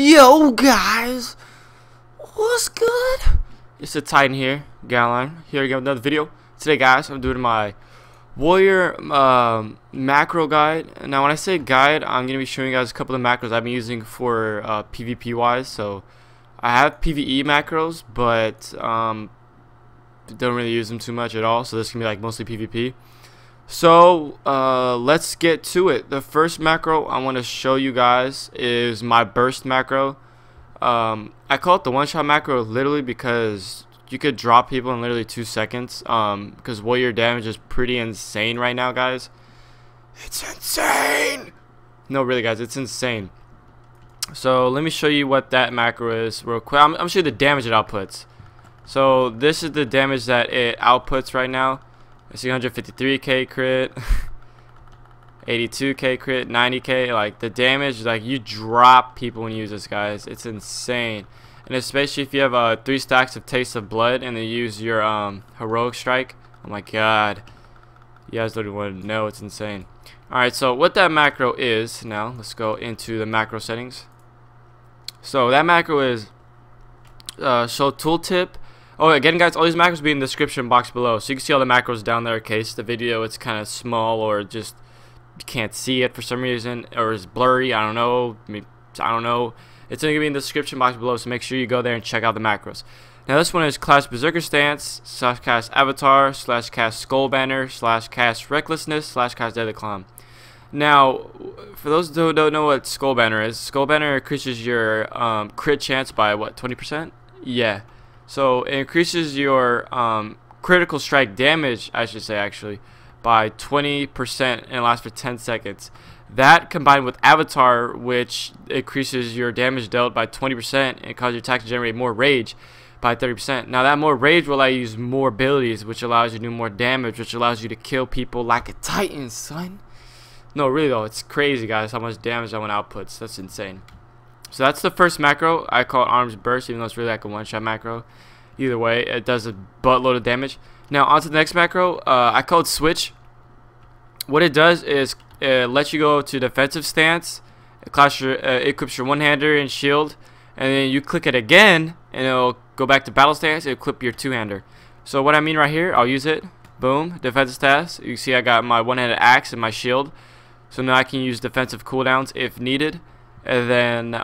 Yo guys, what's good? It's a Titan here, Galarn, here again with another video. Today guys, I'm doing my warrior macro guide. Now when I say guide, I'm going to be showing you guys a couple of macros I've been using for PvP wise. So I have PvE macros, but don't really use them too much at all. So this can be like mostly PvP. So let's get to it. The first macro I want to show you guys is my burst macro. I call it the one-shot macro literally because you could drop people in literally 2 seconds. Because warrior damage is pretty insane right now, guys. It's insane. No, really, guys, it's insane. So let me show you what that macro is real quick. I'm gonna show you the damage it outputs. So this is the damage that it outputs right now. I see 153k crit, 82k crit, 90k. Like the damage, like you drop people when you use this, guys. It's insane, and especially if you have 3 stacks of Taste of Blood and then use your heroic strike. Oh my god, you guys don't want to know. It's insane. All right, so what that macro is now? Let's go into the macro settings. So that macro is show tooltip. Oh, again, guys, all these macros will be in the description box below, so you can see all the macros down there in case the video it's kind of small or just you can't see it for some reason or it's blurry. I don't know. I don't know. It's going to be in the description box below, so make sure you go there and check out the macros. Now, this one is class Berserker Stance, / cast Avatar, / cast Skull Banner, / cast Recklessness, / cast Deadly Climb. Now, for those who don't know what Skull Banner is, Skull Banner increases your crit chance by what, 20%? Yeah. So it increases your critical strike damage, I should say actually, by 20% and it lasts for 10 seconds. That combined with Avatar, which increases your damage dealt by 20% and causes your attack to generate more rage by 30%. Now that more rage will allow you to use more abilities, which allows you to do more damage, which allows you to kill people like a Titan, son. No, really though, it's crazy, guys, how much damage that one outputs. That's insane. So that's the first macro. I call it Arms Burst, even though it's really like a one-shot macro. Either way, it does a buttload of damage. Now, on to the next macro. I call it Switch. What it does is it lets you go to defensive stance, equips your one-hander and shield, and then you click it again, and it'll go back to battle stance and equip your two-hander. So what I mean right here, I'll use it. Boom, defensive stance. You see I got my one-handed axe and my shield. So now I can use defensive cooldowns if needed. And then,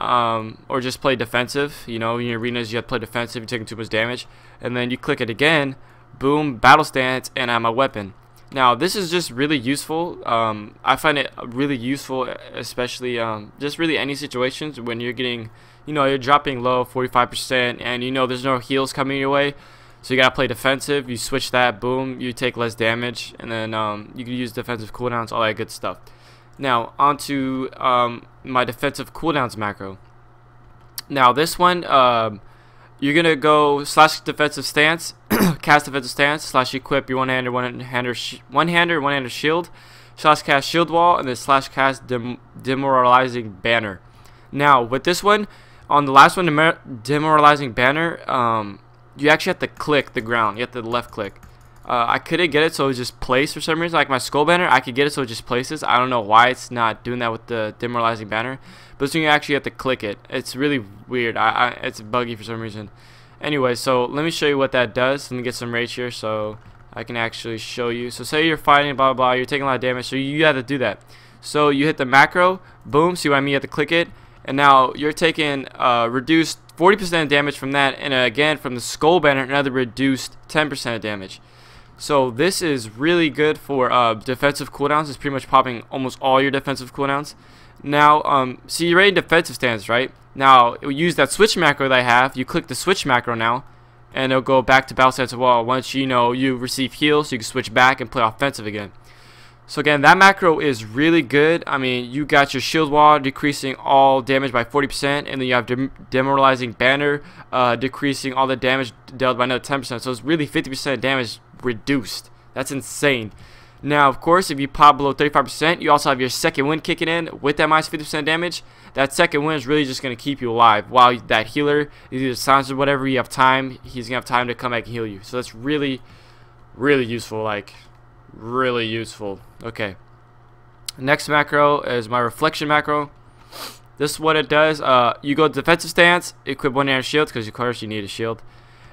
or just play defensive. You know, in your arenas you have to play defensive, you're taking too much damage. And then you click it again, boom, battle stance, and I'm a weapon. Now, this is just really useful. I find it really useful, especially just really any situations when you're getting, you know, you're dropping low, 45%, and you know there's no heals coming your way. So you gotta play defensive, you switch that, boom, you take less damage, and then you can use defensive cooldowns, all that good stuff. Now, onto my defensive cooldowns macro. Now, this one, you're going to go / defensive stance, cast defensive stance, / equip your one-hander shield, / cast shield wall, and then / cast Demoralizing Banner. Now, with this one, on the last one, Demoralizing Banner, you actually have to click the ground. You have to left click. I couldn't get it so it just placed for some reason. Like my Skull Banner, I could get it so it just places. I don't know why it's not doing that with the Demoralizing Banner. But so you actually have to click it. It's really weird. It's buggy for some reason. Anyway, so let me show you what that does. Let me get some rage here so I can actually show you. So say you're fighting, blah, blah, blah. You're taking a lot of damage. So you have to do that. So you hit the macro. Boom. See what I mean? You have to click it. And now you're taking reduced 40% damage from that. And again, from the Skull Banner, another reduced 10% damage. So this is really good for defensive cooldowns. It's pretty much popping almost all your defensive cooldowns. Now, see, you're in defensive stance, right? Now, you use that switch macro that I have. You click the switch macro now, and it'll go back to battle stance as well. Once you know you receive heals, so you can switch back and play offensive again. So again, that macro is really good. I mean, you got your shield wall decreasing all damage by 40%, and then you have Demoralizing Banner decreasing all the damage dealt by another 10%. So it's really 50% damage reduced. That's insane. Now, of course, if you pop below 35%, you also have your second wind kicking in with that minus 50% damage. That second wind is really just going to keep you alive. While that healer is either silenced or whatever, you have time. He's going to have time to come back and heal you. So that's really, really useful. Like, really useful. Okay. Next macro is my reflection macro. This is what it does. You go defensive stance, equip one arrow shield, because of course you need a shield.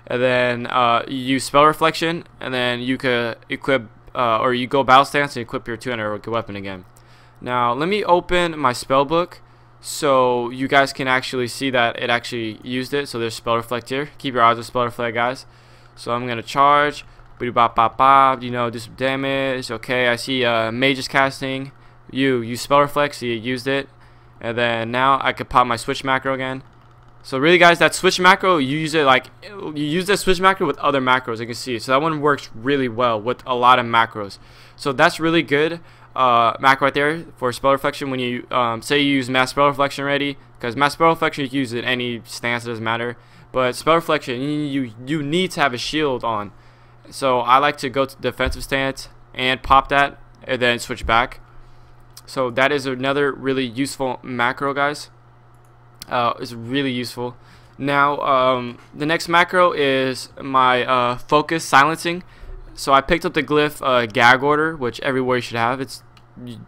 And then you use spell reflection, and then you could equip, or you go battle stance and equip your 200 weapon again. Now let me open my spell book so you guys can actually see that it actually used it. So there's spell reflect here. Keep your eyes on spell reflect, guys. So I'm gonna charge, you know, do some damage. Okay, I see mage is casting. You use spell reflect, so you used it. And then now I could pop my switch macro again. So really, guys, that switch macro, you use it like, you use that switch macro with other macros, you can see. So that one works really well with a lot of macros. So that's really good macro right there for spell reflection. When you say you use mass spell reflection already, because mass spell reflection you can use it in any stance, it doesn't matter. But spell reflection, you need to have a shield on. So I like to go to defensive stance and pop that, and then switch back. So that is another really useful macro, guys. It's really useful. Now the next macro is my focus silencing. So I picked up the glyph gag order, which every warrior should have.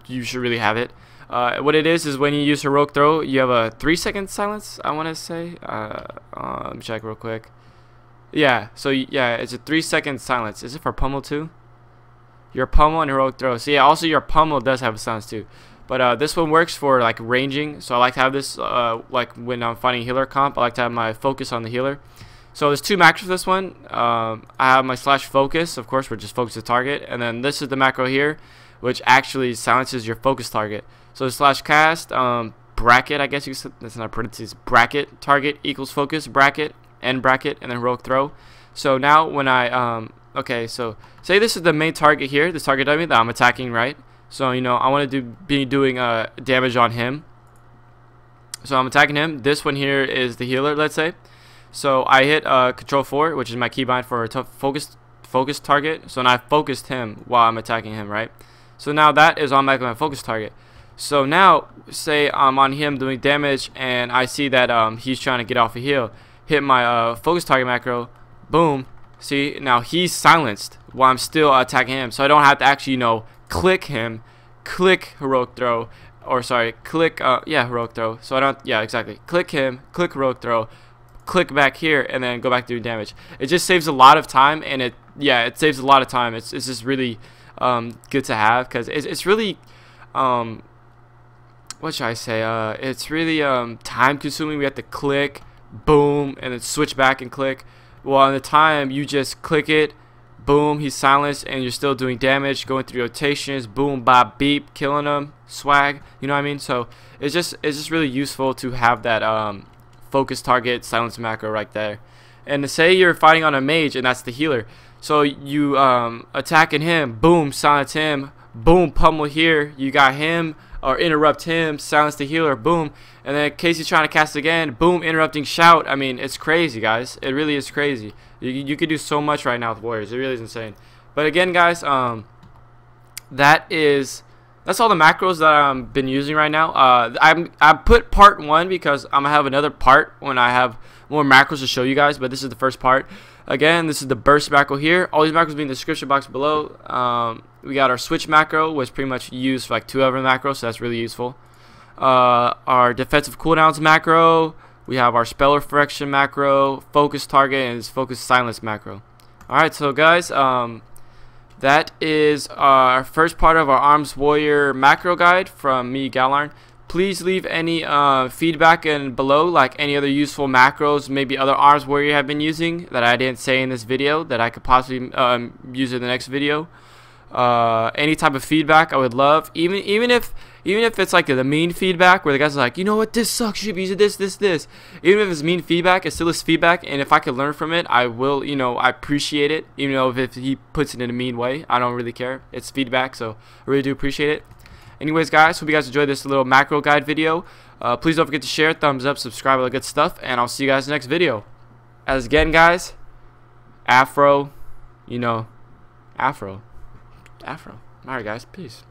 You should really have it. What it is when you use heroic throw, you have a 3-second silence, I want to say. Let me check real quick. Yeah, so yeah, it's a 3-second silence. Is it for pummel too? Your pummel and heroic throw. So yeah, also your pummel does have a silence too. But this one works for like ranging. So I like to have this like when I'm fighting healer comp. I like to have my focus on the healer. So there's two macros for this one. I have my slash focus, of course, which just focus the target, and then this is the macro here, which actually silences your focus target. So slash cast bracket, I guess you could say, that's not parentheses, bracket target equals focus bracket end bracket, and then heroic throw. So now when I okay, so say this is the main target here, this target dummy that I'm attacking, right? So you know I want to be doing damage on him. So I'm attacking him. This one here is the healer, let's say. So I hit control 4, which is my keybind for a focus target. So now I focused him while I'm attacking him, right? So now that is automatically my focus target. So now say I'm on him doing damage, and I see that he's trying to get off a heal. Hit my focus target macro, boom. See, now he's silenced while I'm still attacking him, so I don't have to actually, you know, click him, click heroic throw, or sorry, click yeah, heroic throw. So I don't, yeah, exactly, click him, click heroic throw, click back here, and then go back to doing damage. It just saves a lot of time, and it saves a lot of time. It's just really good to have, because it's really what should I say, it's really time consuming. We have to click, boom, and then switch back and click. Well, in the time you just click it, boom, he's silenced, and you're still doing damage, going through rotations, boom, bop, beep, killing him, swag, you know what I mean? So it's just really useful to have that focus target silence macro right there. And to say you're fighting on a mage and that's the healer, so you attacking him, boom, silence him, boom, pummel here, you got him, or interrupt him, silence the healer, boom, and then Casey's trying to cast again, boom, interrupting shout. I mean, it's crazy, guys. It really is crazy. You could do so much right now with warriors. It really is insane. But again, guys, that's all the macros that I've been using right now. I put part 1 because I'm gonna have another part when I have more macros to show you guys, but this is the first part. Again, this is the burst macro here. All these macros will be in the description box below. We got our switch macro, which pretty much used for like 2 other macros, so that's really useful. Our defensive cooldowns macro. We have our spell reflection macro, focus target, and this focus silence macro. Alright, so guys, that is our first part of our Arms Warrior macro guide from me, Galarn. Please leave any feedback in below, like any other useful macros maybe other Arms Warrior have been using that I didn't say in this video that I could possibly use in the next video. Any type of feedback I would love, even if it's like the mean feedback where the guys are like, you know what, this sucks, you should be using this. Even if it's mean feedback, it's still his feedback, and if I could learn from it, I will, you know, I appreciate it. Even though if he puts it in a mean way, I don't really care. It's feedback, so I really do appreciate it. Anyways, guys, hope you guys enjoyed this little macro guide video. Please don't forget to share, thumbs up, subscribe, all that good stuff, and I'll see you guys in the next video. As again, guys, Afro, you know, Afro. Alright, guys, peace.